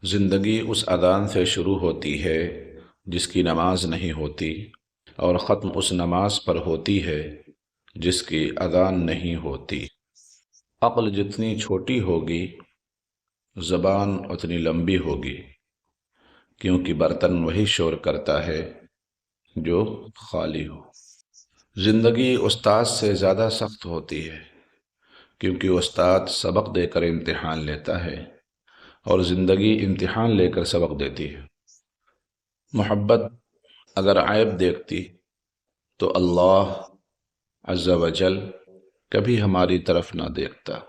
زندگی اس اذان سے شروع ہوتی ہے جس کی نماز نہیں ہوتی، اور ختم اس نماز پر ہوتی ہے جس کی اذان نہیں ہوتی۔ عقل جتنی چھوٹی ہوگی زبان اتنی لمبی ہوگی، کیونکہ برتن وہی شور کرتا ہے جو خالی ہو۔ زندگی استاد سے زیادہ سخت ہوتی ہے، کیونکہ استاد سبق دے کر امتحان لیتا ہے اور زندگی امتحان لے کر سبق دیتی ہے۔ محبت اگر عیب دیکھتی تو اللہ عز و جل کبھی ہماری طرف نہ دیکھتا۔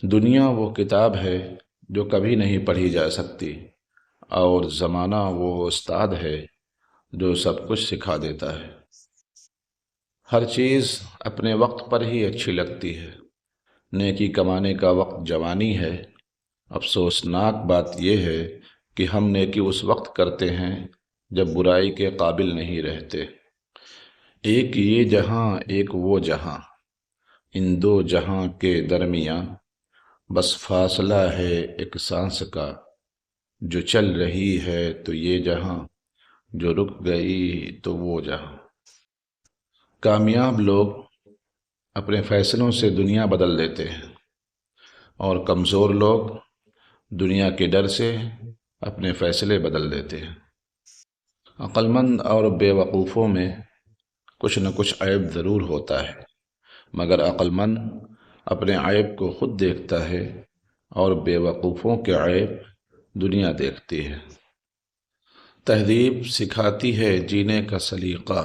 دنیا وہ کتاب ہے جو کبھی نہیں پڑھی جا سکتی، اور زمانہ وہ استاد ہے جو سب کچھ سکھا دیتا ہے۔ ہر چیز اپنے وقت پر ہی اچھی لگتی ہے۔ نیکی کمانے کا وقت جوانی ہے، افسوسناک بات یہ ہے کہ ہم نیکی اس وقت کرتے ہیں جب برائی کے قابل نہیں رہتے۔ ایک یہ جہاں ایک وہ جہاں، ان دو جہاں کے درمیاں بس فاصلہ ہے ایک سانس کا، جو چل رہی ہے تو یہ جہاں، جو رک گئی تو وہ جہاں۔ کامیاب لوگ اپنے فیصلوں سے دنیا بدل دیتے ہیں، اور کمزور لوگ دنیا کے ڈر سے اپنے فیصلے بدل دیتے ہیں۔ عقل مند اور بے وقوفوں میں کچھ نہ کچھ عیب ضرور ہوتا ہے، مگر عقل مند اپنے عیب کو خود دیکھتا ہے اور بے وقوفوں کے عیب دنیا دیکھتی ہے۔ تہذیب سکھاتی ہے جینے کا سلیقہ،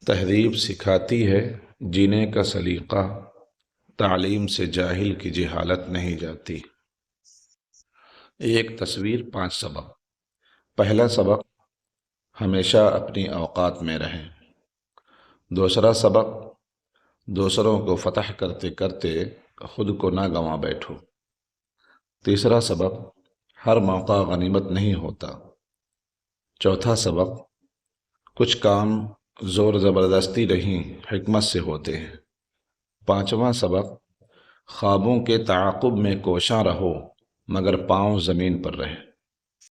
تہذیب سکھاتی ہے جینے کا سلیقہ، تعلیم سے جاہل کی جہالت نہیں جاتی۔ ایک تصویر 5 سبق۔ پہلا سبق، ہمیشہ اپنی اوقات میں رہیں۔ دوسرا سبق، دوسروں کو فتح کرتے کرتے خود کو نہ گنوا بیٹھو۔ تیسرا سبق، ہر موقع غنیمت نہیں ہوتا۔ چوتھا سبق، کچھ کام زور زبردستی نہیں حکمت سے ہوتے ہیں۔ پانچواں سبق، خوابوں کے تعاقب میں کوشاں رہو مگر پاؤں زمین پر رہے۔